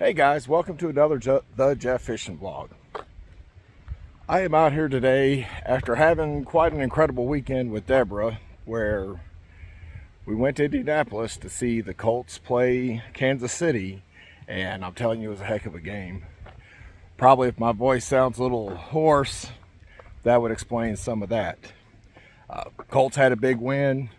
Hey guys, welcome to another the Jefishin Vlog. I am out here today after having quite an incredible weekend with Deborah, where we went to Indianapolis to see the Colts play Kansas City, and I'm telling you, it was a heck of a game. Probably if my voice sounds a little hoarse, that would explain some of that. Colts had a big win,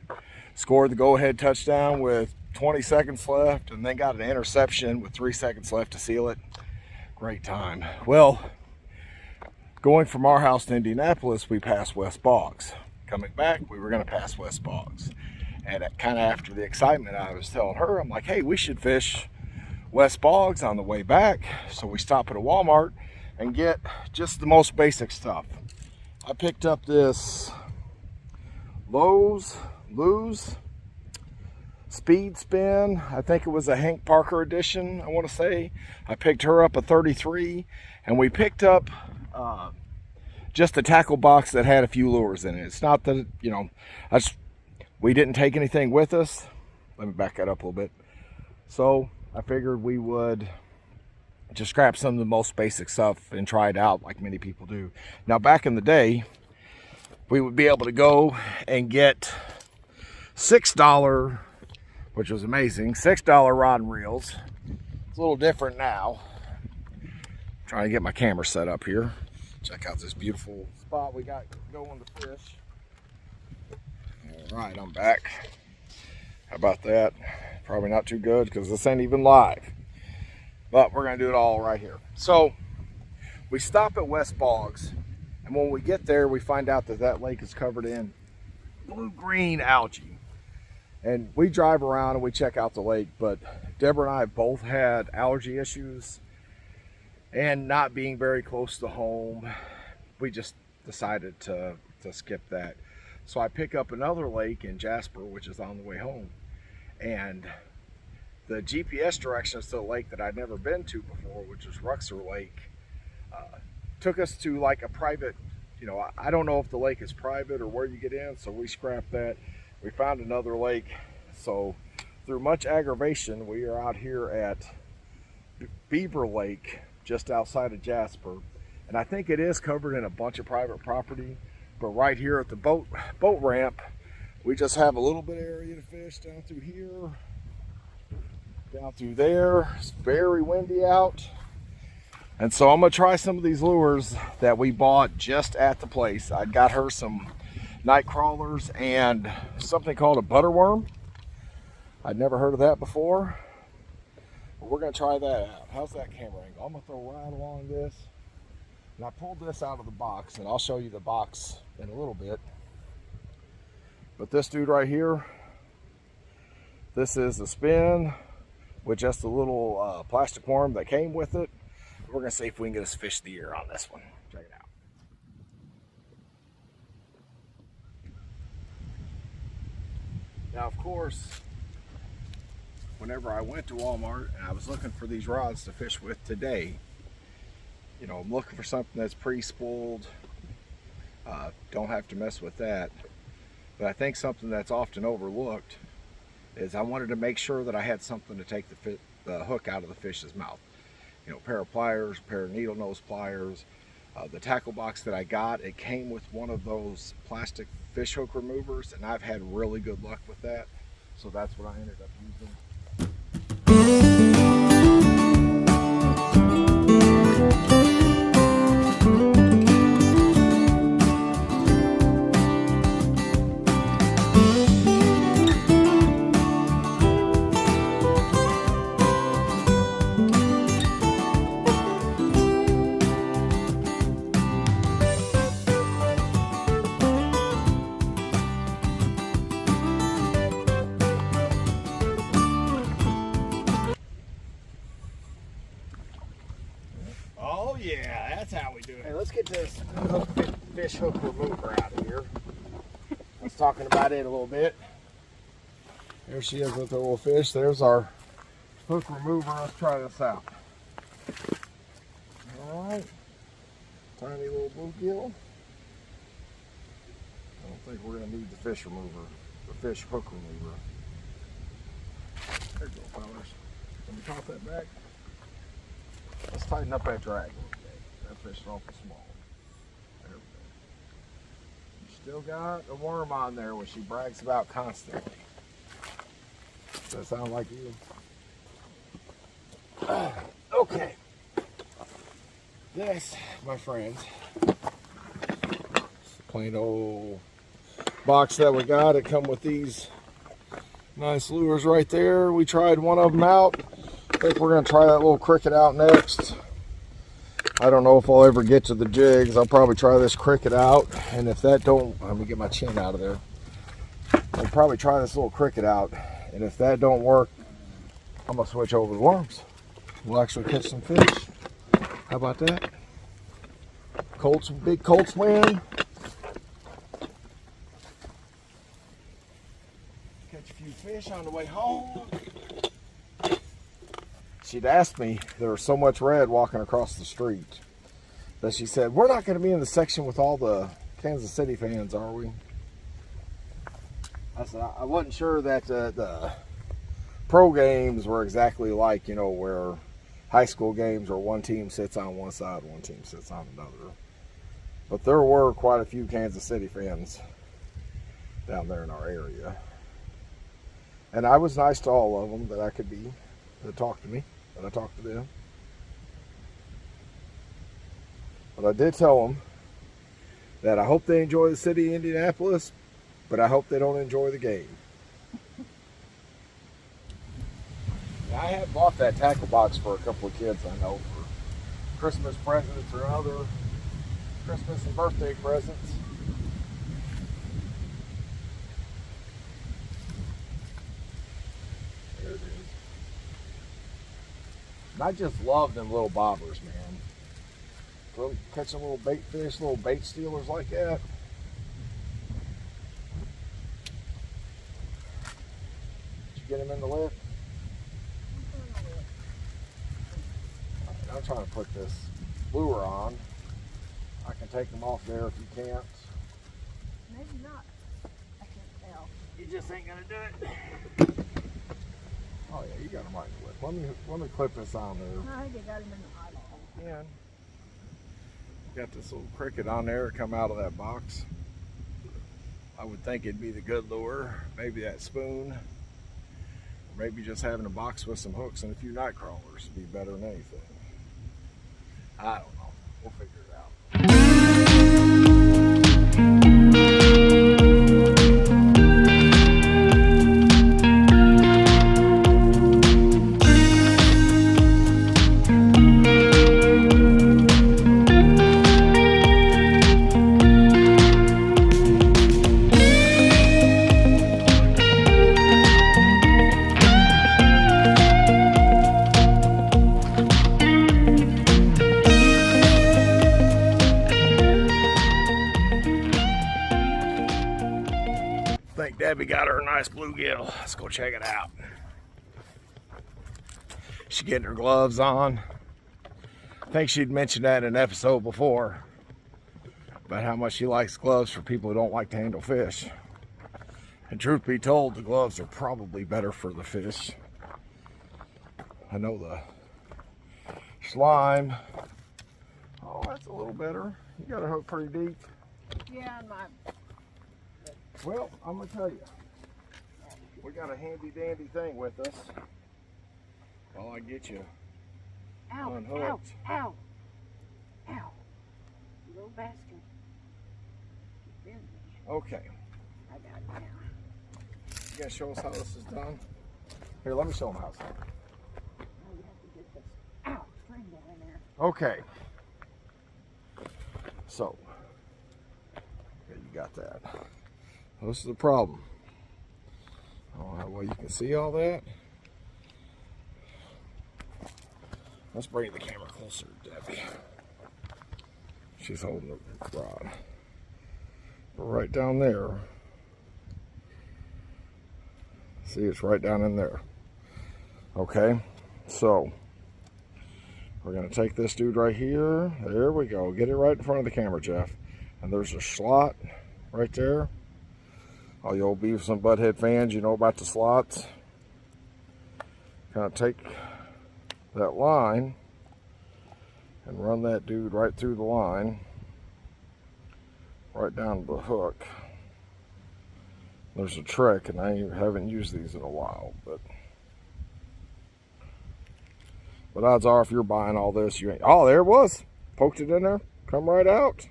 scored the go-ahead touchdown with 20 seconds left, and then got an interception with 3 seconds left to seal it. Great time. Well, going from our house to Indianapolis, we passed West Boggs. Coming back, we were going to pass West Boggs. And kind of after the excitement, I was telling her, I'm like, hey, we should fish West Boggs on the way back. So we stop at a Walmart and get just the most basic stuff. I picked up this Lowe's Speed Spin. I think it was a Hank Parker edition, I want to say. I picked her up a 33, and we picked up just a tackle box that had a few lures in it. It's not that, you know, we didn't take anything with us. Let me back that up a little bit. So I figured we would just grab some of the most basic stuff and try it out like many people do. Now, back in the day, we would be able to go and get $6, which was amazing, $6 rod and reels. It's a little different now. I'm trying to get my camera set up here. Check out this beautiful spot we got going to fish. All right, I'm back. How about that? Probably not too good because this ain't even live. But we're gonna do it all right here. So we stop at West Boggs, and when we get there, we find out that that lake is covered in blue-green algae. And we drive around and we check out the lake, but Deborah and I both had allergy issues, and not being very close to home, we just decided to skip that. So I pick up another lake in Jasper, which is on the way home, and the GPS directions to the lake that I'd never been to before, which is Ruxer Lake, took us to like a private, you know, I don't know if the lake is private or where you get in, so we scrapped that. We found another lake. So through much aggravation, we are out here at Beaver Lake, just outside of Jasper. And I think it is covered in a bunch of private property, but right here at the boat ramp, we just have a little bit of area to fish down through here, down through there. It's very windy out. And so I'm gonna try some of these lures that we bought just at the place. I got her some night crawlers and something called a butterworm. I'd never heard of that before, but we're gonna try that out. How's that camera angle? I'm gonna throw right along this, and I pulled this out of the box, and I'll show you the box in a little bit. But this dude right here, this is a spin with just a little plastic worm that came with it. We're gonna see if we can get us fish of the year on this one. Check it out. Now, of course, whenever I went to Walmart and I was looking for these rods to fish with today, you know, I'm looking for something that's pre-spooled, don't have to mess with that. But I think something that's often overlooked is I wanted to make sure that I had something to take the hook out of the fish's mouth. You know, a pair of pliers, a pair of needle nose pliers. The tackle box that I got, it came with one of those plastic fish hook removers, and I've had really good luck with that, so that's what I ended up using. Yeah, that's how we do it. Hey, let's get this fish hook remover out of here. I was talking about it a little bit. There she is with the little fish. There's our hook remover. Let's try this out. All right. Tiny little bluegill. I don't think we're going to need the fish remover, the fish hook remover. There you go, fellas. Let me toss that back. Let's tighten up that drag. That fish is awful small. There we go. You still got a worm on there, which she brags about constantly. Does that sound like you? Okay. This, my friends, is the plain old box that we got. It come with these nice lures right there. We tried one of them out. I think we're going to try that little cricket out next. I don't know if I'll ever get to the jigs. I'll probably try this cricket out. And if that don't, let me get my chin out of there. I'll probably try this little cricket out. And if that don't work, I'm going to switch over to worms. We'll actually catch some fish. How about that? Colts, big Colts win. Catch a few fish on the way home. She'd asked me, there was so much red walking across the street, that she said, we're not going to be in the section with all the Kansas City fans, are we? I said, I wasn't sure that the pro games were exactly like, you know, where high school games where one team sits on one side, one team sits on another. But there were quite a few Kansas City fans down there in our area. And I was nice to all of them that I could be, that talked to me, that I talked to them. But I did tell them that I hope they enjoy the city of Indianapolis, but I hope they don't enjoy the game. Now, I have bought that tackle box for a couple of kids I know for Christmas presents or other Christmas and birthday presents. There it is. And I just love them little bobbers, man. Catching little bait fish, little bait stealers like that. Did you get him in the lift? I'm trying to put this lure on. I can take them off there if you can't. Maybe not. I can't tell. You just ain't gonna do it. Oh yeah, you got them right in the lift. Let me clip this on there. I think I got him in the eyeball. Yeah. Got this little cricket on there come out of that box. I would think it'd be the good lure. Maybe that spoon. Or maybe just having a box with some hooks and a few night crawlers would be better than anything. I don't know. We'll figure it out. I think Debbie got her a nice bluegill. Let's go check it out. She's getting her gloves on. I think she'd mentioned that in an episode before about how much she likes gloves for people who don't like to handle fish. And truth be told, the gloves are probably better for the fish. I know the slime. Oh, that's a little better. You got a hook pretty deep. Yeah, my. Well, I'm gonna tell you, we got a handy dandy thing with us. While I get you unhooked. Ow! You little bastard. Okay. I got it now. You gotta show us how this is done? Here, let me show them how it's done. Oh, you have to get this. Ow! String that in there. Okay. So, okay, you got that. This is the problem. I don't know how well you can see all that. Let's bring the camera closer to Debbie. She's holding the rod. But right down there. See, it's right down in there. Okay, so we're going to take this dude right here. There we go. Get it right in front of the camera, Jeff. And there's a slot right there. All you old Beavis and Butthead fans, you know about the slots. Kind of take that line and run that dude right through the line, right down to the hook. There's a trick, and I haven't used these in a while, but odds are if you're buying all this, you ain't. Oh, there it was. Poked it in there, come right out.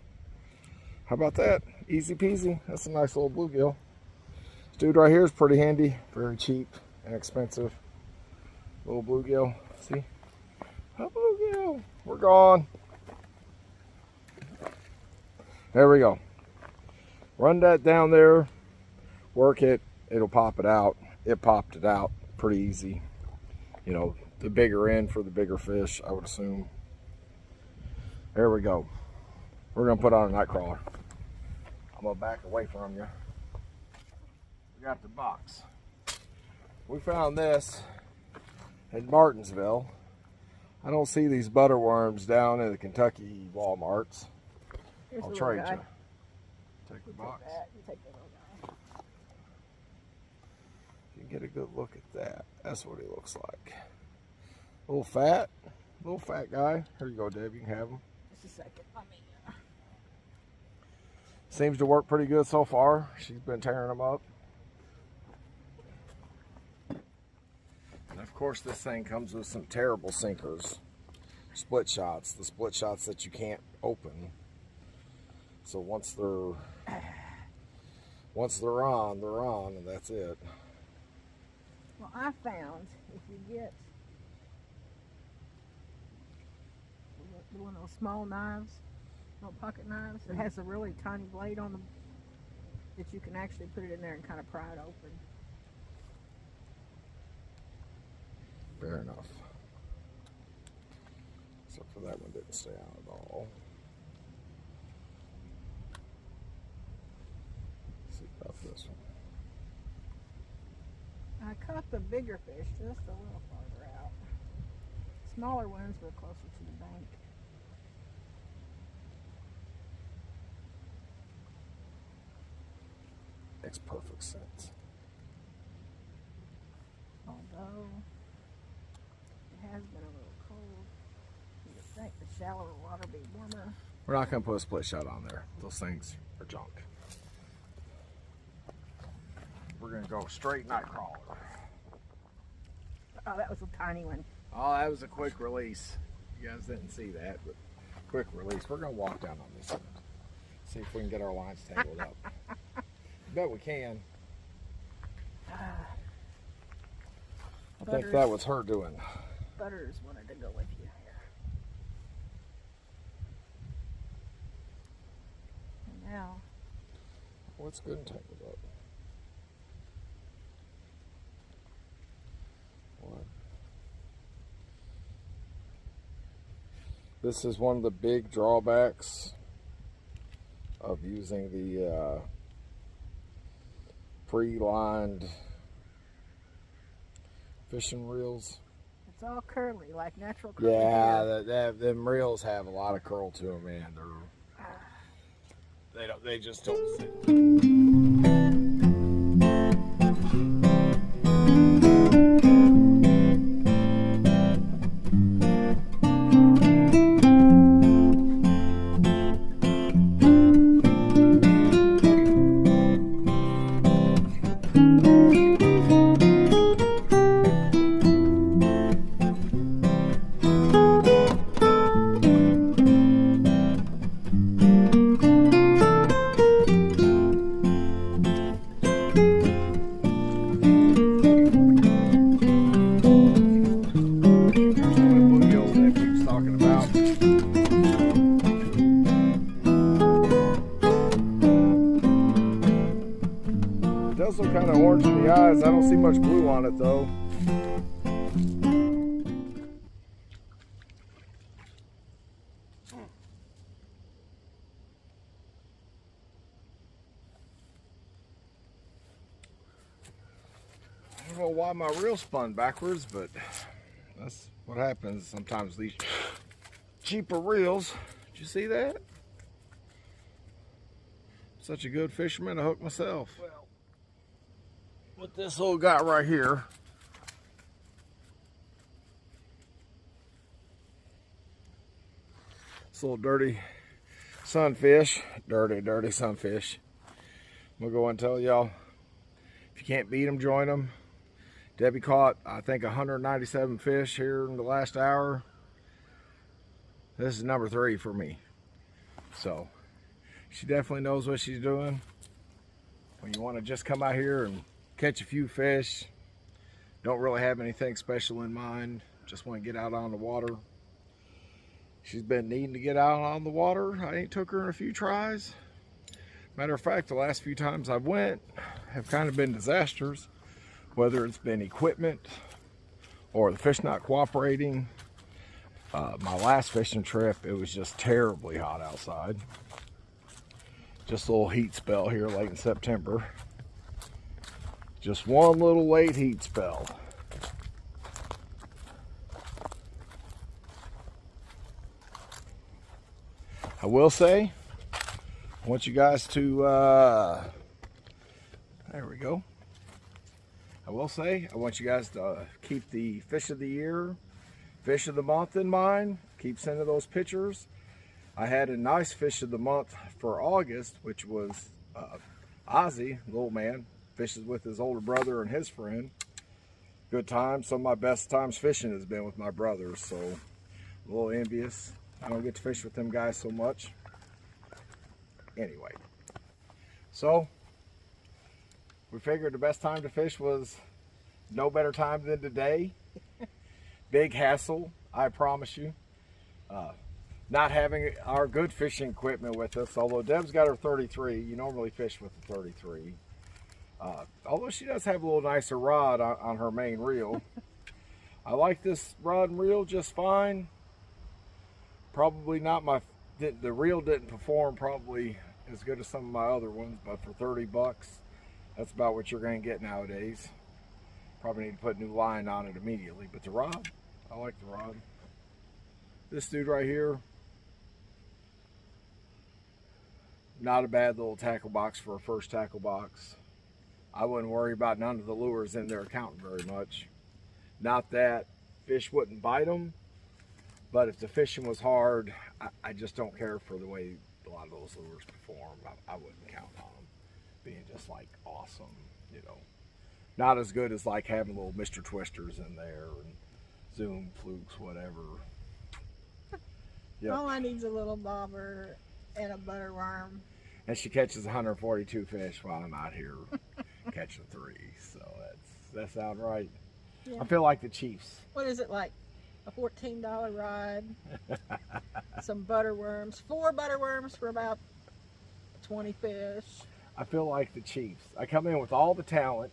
How about that? Easy peasy. That's a nice little bluegill. This dude right here is pretty handy, very cheap, inexpensive. Little bluegill. See? A bluegill. We're gone. There we go. Run that down there. Work it. It'll pop it out. It popped it out pretty easy. You know, the bigger end for the bigger fish, I would assume. There we go. We're going to put on a night crawler. I'm going to back away from you. We got the box. We found this in Martinsville. I don't see these butterworms down in the Kentucky Walmarts. Here's I'll the trade little guy. you. Take the box. You take the little guy. You can get a good look at that. That's what he looks like. A little fat guy. Here you go, Deb. You can have him. Just a second. Let me. Seems to work pretty good so far. She's been tearing them up. And of course, this thing comes with some terrible sinkers. Split shots. The split shots that you can't open. So once they're on, and that's it. Well, I found if you get one of those small knives, little pocket knives, it has a really tiny blade on them that you can actually put it in there and kind of pry it open. Fair enough. Except for that one didn't stay out at all. Let's see about this one. I caught the bigger fish just a little farther out. Smaller ones were closer to the bank. Makes perfect sense. Although it has been a little cold, you would think the shallower water be warmer. We're not going to put a split shot on there. Those things are junk. We're going to go straight night crawler. Oh, that was a tiny one. Oh, that was a quick release. You guys didn't see that, but quick release. We're going to walk down on this one. See if we can get our lines tangled up. I bet we can. I think that was her doing. Butters wanted to go with you here. And now. What's good and tangled up? What? This is one of the big drawbacks of using the pre-lined fishing reels. It's all curly, like natural curly Yeah, hair. them reels have a lot of curl to them, man. They just don't sit. Look kind of orange in the eyes. I don't see much blue on it though. I don't know why my reel spun backwards, but that's what happens sometimes. These cheaper reels. Did you see that? Such a good fisherman, I hooked myself. Well, with this little guy right here, This little dirty sunfish, dirty sunfish. I'm gonna go and tell y'all, if you can't beat them, join them. Debbie caught, I think, 197 fish here in the last hour. This is number 3 for me. So she definitely knows what she's doing. When you want to just come out here and catch a few fish, don't really have anything special in mind, just want to get out on the water. She's been needing to get out on the water. I ain't took her in a few tries. Matter of fact, the last few times I went have kind of been disasters, whether it's been equipment or the fish not cooperating. My last fishing trip, it was just terribly hot outside. Just a little heat spell here late in September. Just one little late heat spell. I will say, I want you guys to, there we go. I will say, I want you guys to keep the fish of the year, fish of the month in mind. Keep sending those pictures. I had a nice fish of the month for August, which was Ozzy, little man, fishes with his older brother and his friend. Good times. Some of my best times fishing has been with my brothers, so a little envious. I don't get to fish with them guys so much. Anyway, so we figured the best time to fish was no better time than today. Big hassle, I promise you. Not having our good fishing equipment with us, although Deb's got her 33. You normally fish with the 33. Although she does have a little nicer rod on her main reel. I like this rod and reel just fine. Probably not the reel didn't perform probably as good as some of my other ones, but for 30 bucks, that's about what you're going to get nowadays. Probably need to put new line on it immediately, but the rod, I like the rod. This dude right here, not a bad little tackle box for a first tackle box. I wouldn't worry about none of the lures in there counting very much. Not that fish wouldn't bite them, but if the fishing was hard, I just don't care for the way a lot of those lures perform. I wouldn't count on them being just like awesome, you know. Not as good as like having little Mr. Twisters in there and Zoom flukes, whatever. Yep. All I need is a little bobber and a butterworm. And she catches 142 fish while I'm out here catching 3. So that sounds right. Yeah. I feel like the Chiefs. What is it like? A $14 rod, some butterworms, 4 butterworms for about 20 fish. I feel like the Chiefs. I come in with all the talent.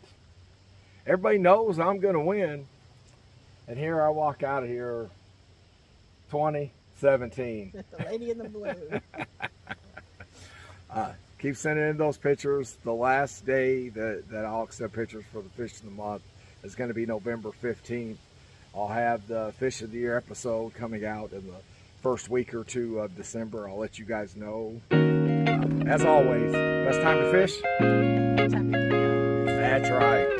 Everybody knows I'm going to win. And here I walk out of here 20-17. With the lady in the blue. Keep sending in those pictures. The last day that I'll accept pictures for the fish of the month is going to be November 15th. I'll have the Fish of the Year episode coming out in the first week or 2 of December. I'll let you guys know. As always, best time to fish? Time to go. That's right.